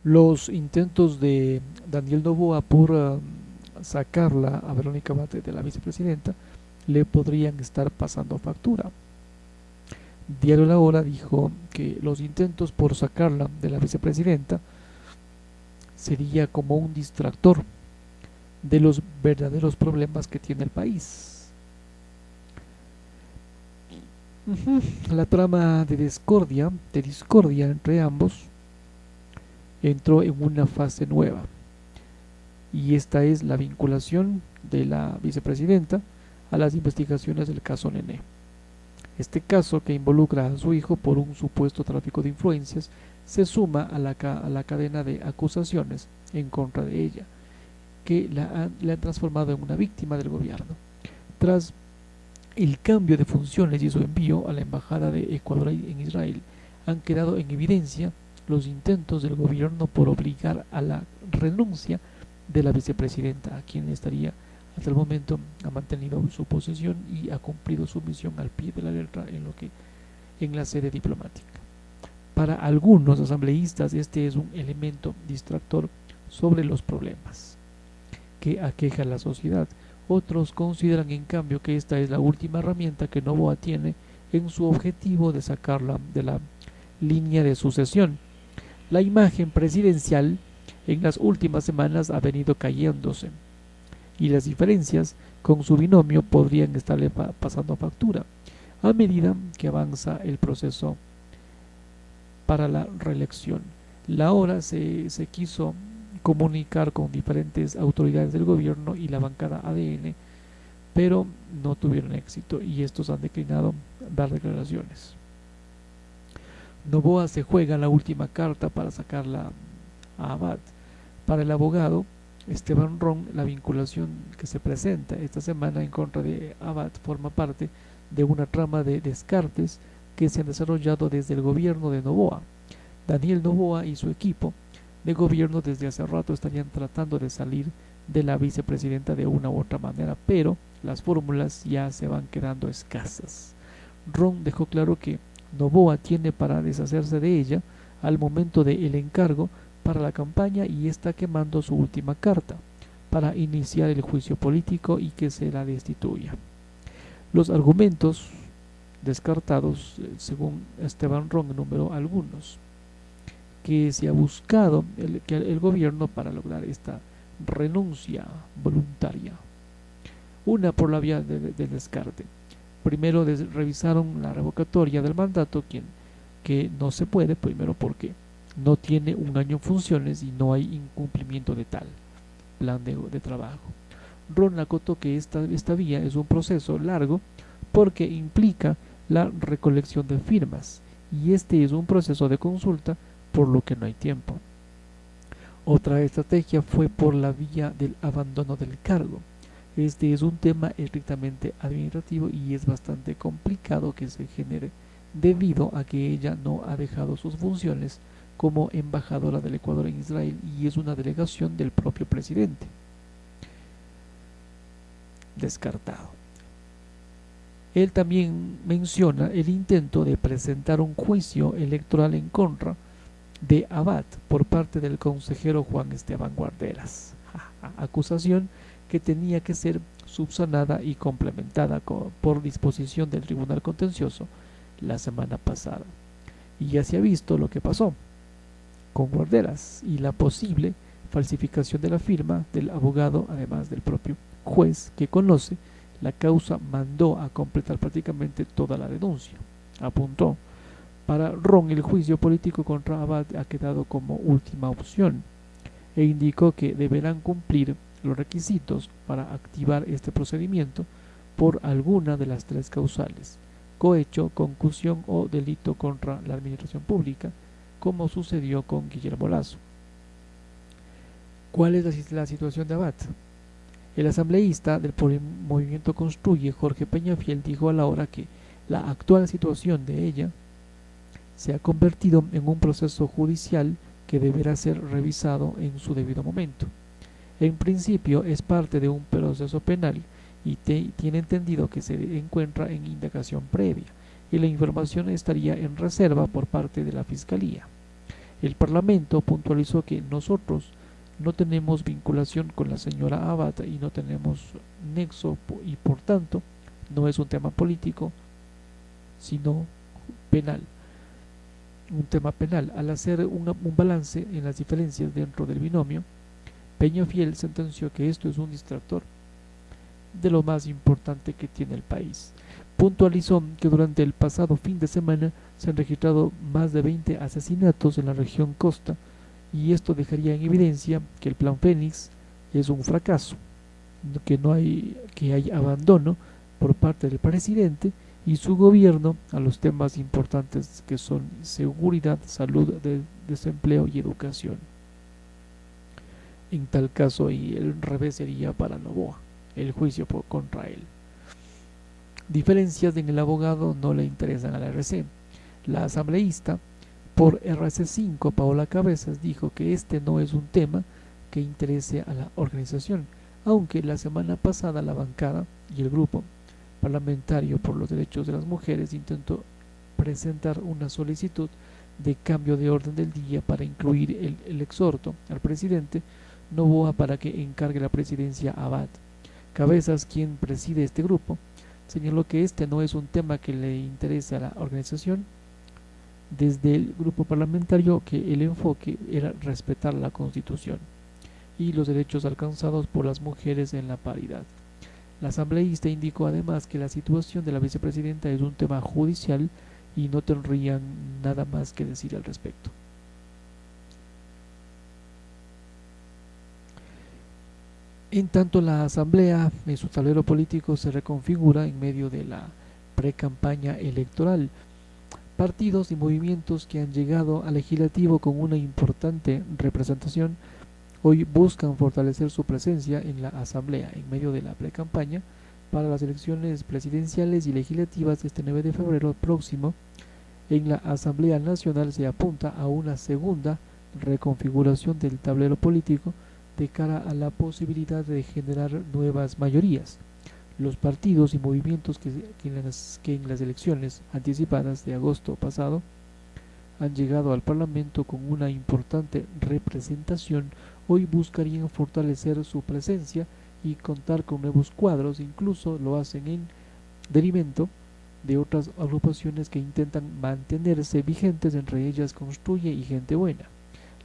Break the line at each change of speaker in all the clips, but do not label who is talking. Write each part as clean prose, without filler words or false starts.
Los intentos de Daniel Noboa por sacarla a Verónica Abad de la vicepresidenta le podrían estar pasando factura. Diario La Hora dijo que los intentos por sacarla de la vicepresidenta sería como un distractor de los verdaderos problemas que tiene el país. La trama de discordia entre ambos, entró en una fase nueva, y esta es la vinculación de la vicepresidenta a las investigaciones del caso Nene. Este caso, que involucra a su hijo por un supuesto tráfico de influencias, se suma a la cadena de acusaciones en contra de ella, que la han transformado en una víctima del gobierno. Tras el cambio de funciones y su envío a la Embajada de Ecuador en Israel, han quedado en evidencia los intentos del gobierno por obligar a la renuncia de la vicepresidenta, a quien estaría hasta el momento ha mantenido su posición y ha cumplido su misión al pie de la letra en la sede diplomática. Para algunos asambleístas este es un elemento distractor sobre los problemas que aqueja a la sociedad. Otros consideran en cambio que esta es la última herramienta que Noboa tiene en su objetivo de sacarla de la línea de sucesión. La imagen presidencial en las últimas semanas ha venido cayéndose, y las diferencias con su binomio podrían estarle pasando factura a medida que avanza el proceso para la reelección. La hora se quiso comunicar con diferentes autoridades del gobierno y la bancada ADN, pero no tuvieron éxito y estos han declinado dar declaraciones. Noboa se juega la última carta para sacarla a Abad. Para el abogado Esteban Ron, la vinculación que se presenta esta semana en contra de Abad forma parte de una trama de descartes que se han desarrollado desde el gobierno de Noboa. Daniel Noboa y su equipo de gobierno desde hace rato estarían tratando de salir de la vicepresidenta de una u otra manera, pero las fórmulas ya se van quedando escasas. Ron dejó claro que Noboa tiene para deshacerse de ella al momento del encargo para la campaña y está quemando su última carta para iniciar el juicio político y que se la destituya. Los argumentos descartados, según Esteban Ron, enumeró algunos que se ha buscado el gobierno para lograr esta renuncia voluntaria. Una, por la vía del descarte. Primero revisaron la revocatoria del mandato, que no se puede, primero porque no tiene un año en funciones y no hay incumplimiento de tal plan de trabajo. Ron acotó que esta vía es un proceso largo porque implica la recolección de firmas y este es un proceso de consulta, por lo que no hay tiempo. Otra estrategia fue por la vía del abandono del cargo. Este es un tema estrictamente administrativo y es bastante complicado que se genere debido a que ella no ha dejado sus funciones como embajadora del Ecuador en Israel y es una delegación del propio presidente. Descartado. Él también menciona el intento de presentar un juicio electoral en contra de Abad por parte del consejero Juan Esteban Guarderas, acusación que tenía que ser subsanada y complementada por disposición del Tribunal Contencioso la semana pasada. Y ya se ha visto lo que pasó con Guarderas y la posible falsificación de la firma del abogado, además del propio juez que conoce la causa, mandó a completar prácticamente toda la denuncia. Apuntó: para Ron, el juicio político contra Abad ha quedado como última opción e indicó que deberán cumplir los requisitos para activar este procedimiento por alguna de las tres causales: cohecho, concusión o delito contra la administración pública, como sucedió con Guillermo Lazo. ¿Cuál es la situación de Abad? El asambleísta del Movimiento Construye, Jorge Peñafiel, dijo a la hora que la actual situación de ella se ha convertido en un proceso judicial que deberá ser revisado en su debido momento. En principio es parte de un proceso penal y tiene entendido que se encuentra en indagación previa y la información estaría en reserva por parte de la Fiscalía. El Parlamento puntualizó que nosotros no tenemos vinculación con la señora Abad y no tenemos nexo y por tanto no es un tema político sino penal, un tema penal. Al hacer un balance en las diferencias dentro del binomio, Peñafiel sentenció que esto es un distractor de lo más importante que tiene el país. Puntualizó que durante el pasado fin de semana se han registrado más de 20 asesinatos en la región costa y esto dejaría en evidencia que el Plan Fénix es un fracaso, que hay abandono por parte del presidente y su gobierno a los temas importantes que son seguridad, salud, desempleo y educación. En tal caso, y el revés sería para Noboa, el juicio contra él. Diferencias en el abogado no le interesan a la RC. La asambleísta por RC5, Paola Cabezas, dijo que este no es un tema que interese a la organización, aunque la semana pasada la bancada y el grupo parlamentario por los derechos de las mujeres intentó presentar una solicitud de cambio de orden del día para incluir el exhorto al presidente Noboa para que encargue la presidencia a Abad. Cabezas, quien preside este grupo, señaló que este no es un tema que le interese a la organización. Desde el grupo parlamentario que el enfoque era respetar la Constitución y los derechos alcanzados por las mujeres en la paridad. La asambleísta indicó además que la situación de la vicepresidenta es un tema judicial y no tendrían nada más que decir al respecto. En tanto, la asamblea en su tablero político se reconfigura en medio de la precampaña electoral. Partidos y movimientos que han llegado al legislativo con una importante representación hoy buscan fortalecer su presencia en la asamblea en medio de la precampaña para las elecciones presidenciales y legislativas este 9 de febrero próximo. En la Asamblea Nacional se apunta a una segunda reconfiguración del tablero político de cara a la posibilidad de generar nuevas mayorías. Los partidos y movimientos que en las elecciones anticipadas de agosto pasado han llegado al Parlamento con una importante representación, hoy buscarían fortalecer su presencia y contar con nuevos cuadros, incluso lo hacen en detrimento de otras agrupaciones que intentan mantenerse vigentes, entre ellas Construye y Gente Buena.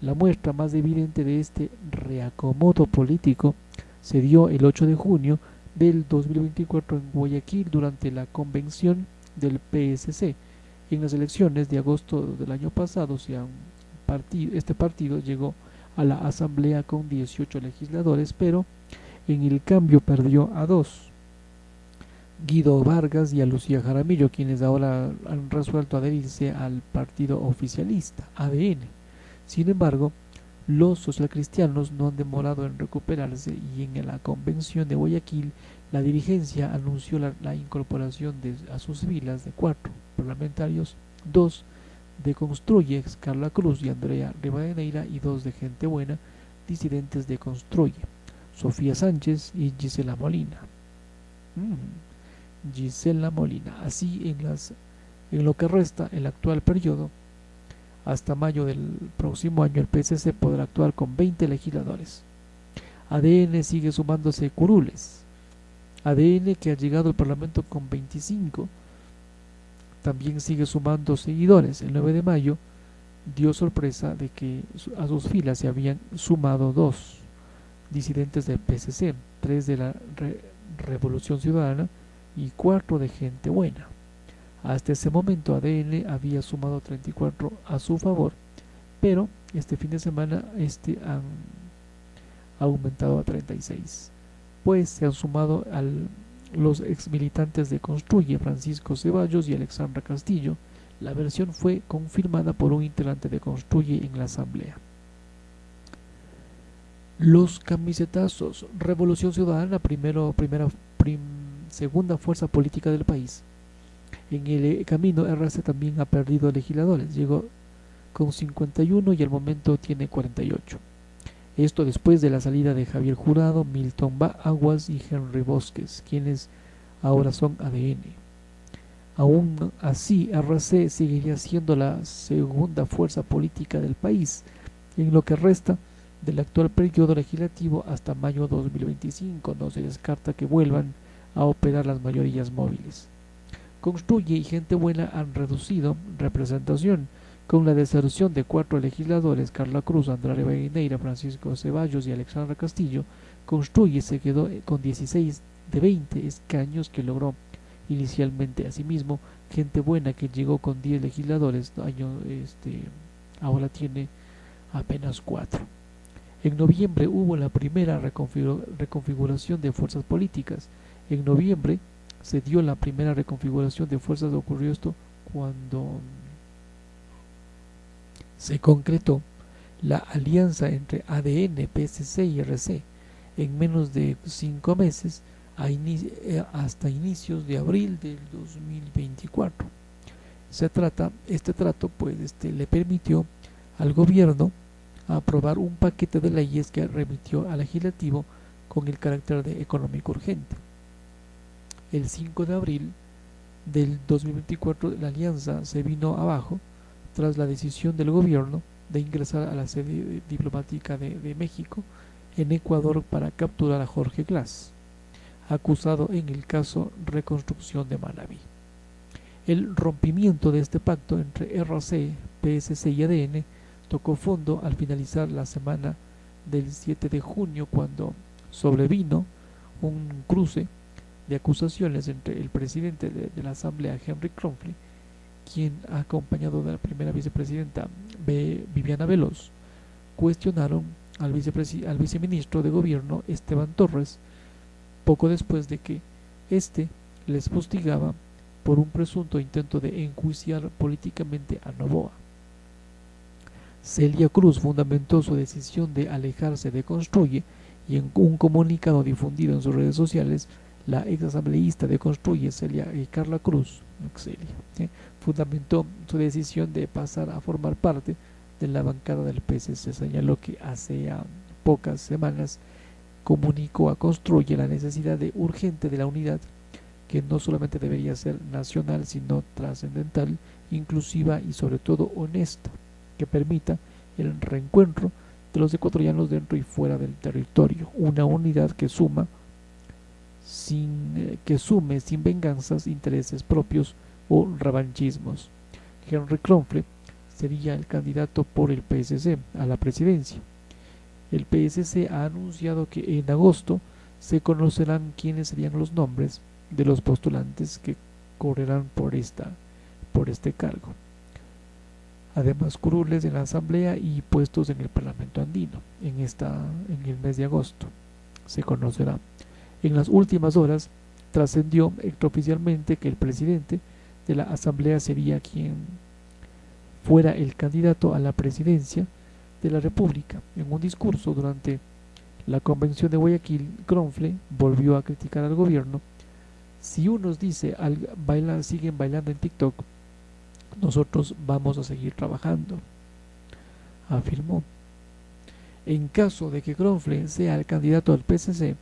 La muestra más evidente de este reacomodo político se dio el 8 de junio del 2024 en Guayaquil durante la convención del PSC. En las elecciones de agosto del año pasado, este partido llegó a la asamblea con 18 legisladores, pero en el cambio perdió a 2, Guido Vargas y a Lucía Jaramillo, quienes ahora han resuelto adherirse al partido oficialista, ADN. Sin embargo, los socialcristianos no han demorado en recuperarse y en la convención de Guayaquil la dirigencia anunció la incorporación a sus filas de 4 parlamentarios, 2 de Construye, Carla Cruz y Andrea Rivadeneira, y 2 de Gente Buena, disidentes de Construye, Sofía Sánchez y Gisela Molina. Gisela Molina. Así en lo que resta el actual periodo, hasta mayo del próximo año, el PSC podrá actuar con 20 legisladores. ADN sigue sumándose curules. ADN, que ha llegado al Parlamento con 25, también sigue sumando seguidores. El 9 de mayo dio sorpresa de que a sus filas se habían sumado 2 disidentes del PSC, 3 de la Revolución Ciudadana y 4 de Gente Buena. Hasta ese momento ADN había sumado 34 a su favor, pero este fin de semana han aumentado a 36, pues se han sumado los exmilitantes de Construye, Francisco Ceballos y Alexandra Castillo. La versión fue confirmada por un integrante de Construye en la asamblea. Los camisetazos. Revolución Ciudadana, segunda fuerza política del país. En el camino, RC también ha perdido legisladores, llegó con 51 y al momento tiene 48. Esto después de la salida de Javier Jurado, Milton Aguas y Henry Bosques, quienes ahora son ADN. Aún así, RC seguiría siendo la segunda fuerza política del país en lo que resta del actual periodo legislativo hasta mayo 2025. No se descarta que vuelvan a operar las mayorías móviles. Construye y Gente Buena han reducido representación, con la deserción de 4 legisladores, Carla Cruz, Andrade Rivadeneira, Francisco Ceballos y Alexandra Castillo. Construye se quedó con 16 de 20 escaños que logró inicialmente. Asimismo, Gente Buena, que llegó con 10 legisladores, ahora tiene apenas 4. En noviembre hubo la primera reconfiguración de fuerzas políticas. En noviembre se dio la primera reconfiguración de fuerzas. Ocurrió esto cuando se concretó la alianza entre ADN, PSC y RC en menos de 5 meses hasta inicios de abril del 2024. Este trato le permitió al gobierno aprobar un paquete de leyes que remitió al legislativo con el carácter de económico urgente. El 5 de abril del 2024 la alianza se vino abajo tras la decisión del gobierno de ingresar a la sede diplomática de México en Ecuador para capturar a Jorge Glass, acusado en el caso Reconstrucción de Manabí. El rompimiento de este pacto entre RC, PSC y ADN tocó fondo al finalizar la semana del 7 de junio, cuando sobrevino un cruce de acusaciones entre el presidente de la Asamblea, Henry Kronfle, quien, acompañado de la primera vicepresidenta Viviana Veloz, cuestionaron al viceministro de Gobierno, Esteban Torres, poco después de que éste les fustigaba por un presunto intento de enjuiciar políticamente a Noboa. Celia Cruz fundamentó su decisión de alejarse de Construye, y en un comunicado difundido en sus redes sociales, la exasambleísta de Construye, Carla Cruz, fundamentó su decisión de pasar a formar parte de la bancada del PSC. Señaló que hace pocas semanas comunicó a Construye la necesidad urgente de la unidad, que no solamente debería ser nacional, sino trascendental, inclusiva y sobre todo honesta, que permita el reencuentro de los ecuatorianos dentro y fuera del territorio. Una unidad que sume sin venganzas, intereses propios o revanchismos. Henry Kronfle sería el candidato por el PSC a la presidencia. El PSC ha anunciado que en agosto se conocerán quiénes serían los nombres de los postulantes que correrán por este cargo. Además, curules en la Asamblea y puestos en el Parlamento andino en el mes de agosto se conocerá. En las últimas horas trascendió extraoficialmente que el presidente de la Asamblea sería quien fuera el candidato a la presidencia de la República. En un discurso durante la convención de Guayaquil, Kronfle volvió a criticar al gobierno. Si unos siguen bailando en TikTok, nosotros vamos a seguir trabajando, afirmó. En caso de que Kronfle sea el candidato del PSC,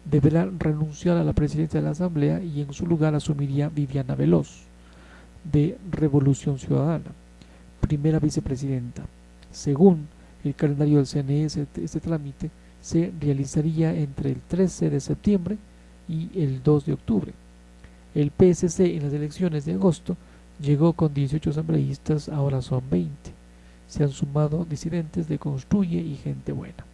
deberá renunciar a la presidencia de la Asamblea y en su lugar asumiría Viviana Veloz, de Revolución Ciudadana, primera vicepresidenta. Según el calendario del CNE, este trámite se realizaría entre el 13 de septiembre y el 2 de octubre. El PSC en las elecciones de agosto llegó con 18 asambleístas, ahora son 20. Se han sumado disidentes de Construye y Gente Buena.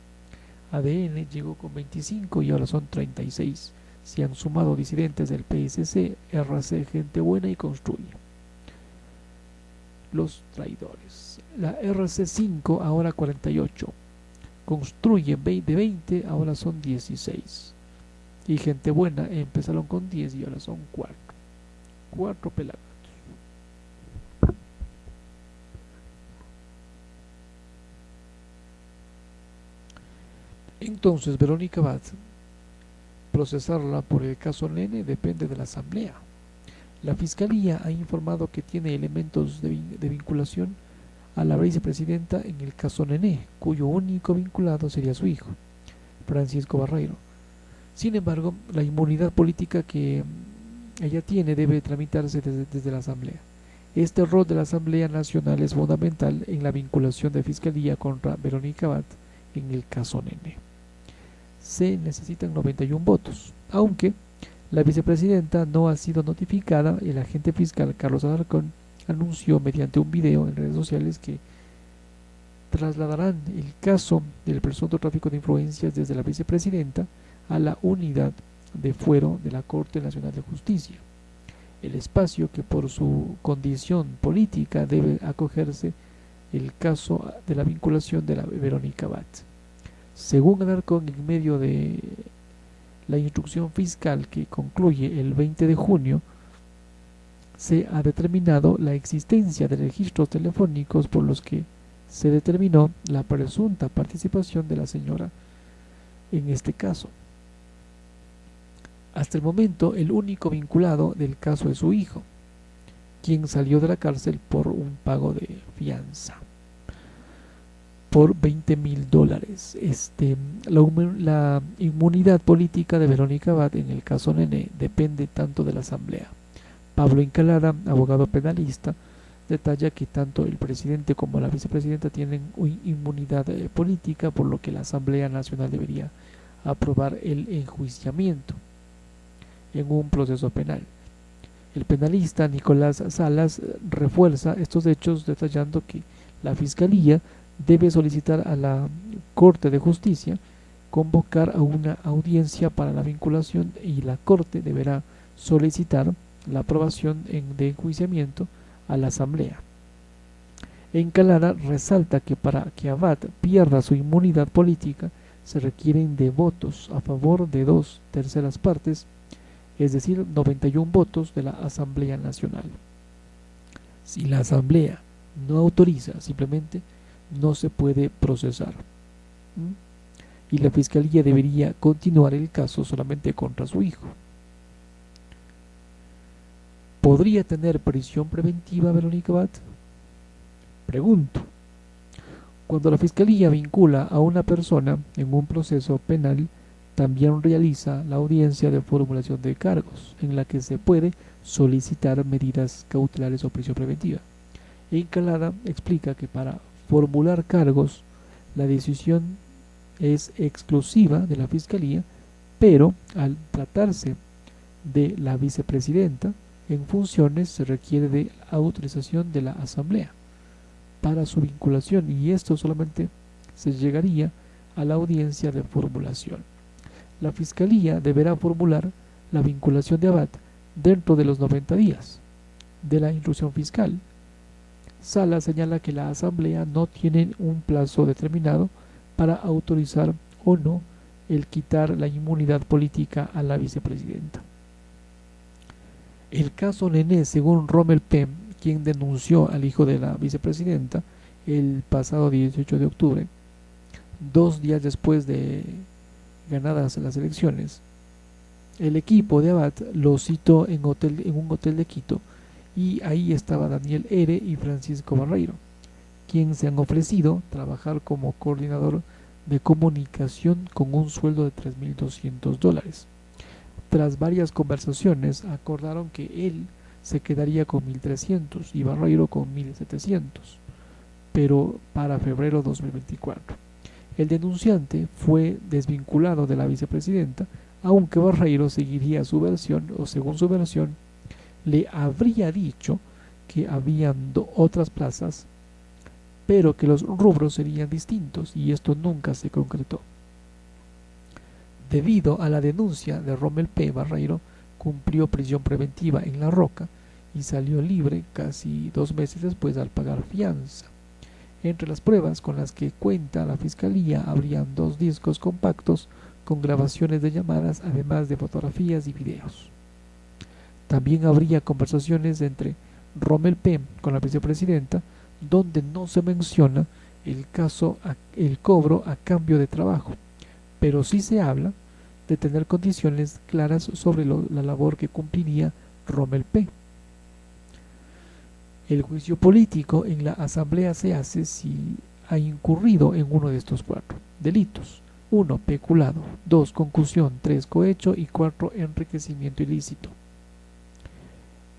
ADN llegó con 25 y ahora son 36. Se han sumado disidentes del PSC, RC, Gente Buena y Construye. Los traidores. La RC5 ahora 48. Construye de 20, ahora son 16. Y Gente Buena empezaron con 10 y ahora son 4. 4 pelagatos. Entonces, Verónica Abad, procesarla por el caso Nene depende de la Asamblea. La Fiscalía ha informado que tiene elementos de vinculación a la vicepresidenta en el caso Nene, cuyo único vinculado sería su hijo, Francisco Barreiro. Sin embargo, la inmunidad política que ella tiene debe tramitarse desde la Asamblea. Este rol de la Asamblea Nacional es fundamental en la vinculación de Fiscalía contra Verónica Abad en el caso Nene. Se necesitan 91 votos, aunque la vicepresidenta no ha sido notificada. El agente fiscal Carlos Alarcón anunció mediante un video en redes sociales que trasladarán el caso del presunto tráfico de influencias desde la vicepresidenta a la unidad de fuero de la Corte Nacional de Justicia, el espacio que por su condición política debe acogerse el caso de la vinculación de la Verónica Abad. Según Alarcón, en medio de la instrucción fiscal que concluye el 20 de junio, se ha determinado la existencia de registros telefónicos por los que se determinó la presunta participación de la señora en este caso. Hasta el momento, el único vinculado del caso es su hijo, quien salió de la cárcel por un pago de fianza por $20,000. La inmunidad política de Verónica Abad en el caso Nene depende tanto de la Asamblea. Pablo Incalada, abogado penalista, detalla que tanto el presidente como la vicepresidenta tienen inmunidad política, por lo que la Asamblea Nacional debería aprobar el enjuiciamiento en un proceso penal. El penalista Nicolás Salas refuerza estos hechos detallando que la Fiscalía debe solicitar a la Corte de Justicia convocar a una audiencia para la vinculación y la Corte deberá solicitar la aprobación de enjuiciamiento a la Asamblea. Encalada resalta que para que Abad pierda su inmunidad política se requieren de votos a favor de 2/3 partes, es decir, 91 votos de la Asamblea Nacional. Si la Asamblea no autoriza, simplemente no se puede procesar. Y la Fiscalía debería continuar el caso solamente contra su hijo. ¿Podría tener prisión preventiva Verónica Abad? Pregunto. Cuando la Fiscalía vincula a una persona en un proceso penal, también realiza la audiencia de formulación de cargos, en la que se puede solicitar medidas cautelares o prisión preventiva. Encalada explica que para formular cargos la decisión es exclusiva de la Fiscalía, pero al tratarse de la vicepresidenta en funciones se requiere de autorización de la Asamblea para su vinculación, y esto solamente se llegaría a la audiencia de formulación. La Fiscalía deberá formular la vinculación de Abad dentro de los 90 días de la instrucción fiscal. Sala señala que la Asamblea no tiene un plazo determinado para autorizar o no el quitar la inmunidad política a la vicepresidenta. El caso Nene, según Rommel P., quien denunció al hijo de la vicepresidenta el pasado 18 de octubre, 2 días después de ganadas las elecciones, el equipo de Abad lo citó en un hotel de Quito, y ahí estaba Daniel R. y Francisco Barreiro, quien se han ofrecido trabajar como coordinador de comunicación con un sueldo de $3,200. Tras varias conversaciones acordaron que él se quedaría con 1,300 y Barreiro con 1,700, pero para febrero 2024. El denunciante fue desvinculado de la vicepresidenta, aunque Barreiro seguiría su versión, o según su versión, le habría dicho que habían otras plazas, pero que los rubros serían distintos, y esto nunca se concretó. Debido a la denuncia de Rommel P., Barreiro cumplió prisión preventiva en La Roca y salió libre casi 2 meses después al pagar fianza. Entre las pruebas con las que cuenta la Fiscalía habrían 2 discos compactos con grabaciones de llamadas, además de fotografías y videos. También habría conversaciones entre Rommel P. con la vicepresidenta, donde no se menciona el cobro a cambio de trabajo, pero sí se habla de tener condiciones claras sobre la labor que cumpliría Rommel P. El juicio político en la Asamblea se hace si ha incurrido en uno de estos 4 delitos: 1. Peculado; 2. Concusión; 3. Cohecho; y 4. Enriquecimiento ilícito.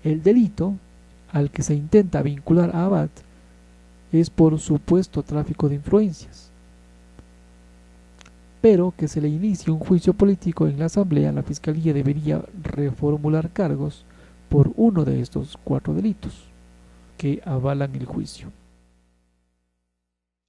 El delito al que se intenta vincular a Abad es por supuesto tráfico de influencias, pero que se le inicie un juicio político en la Asamblea, la Fiscalía debería reformular cargos por uno de estos 4 delitos que avalan el juicio.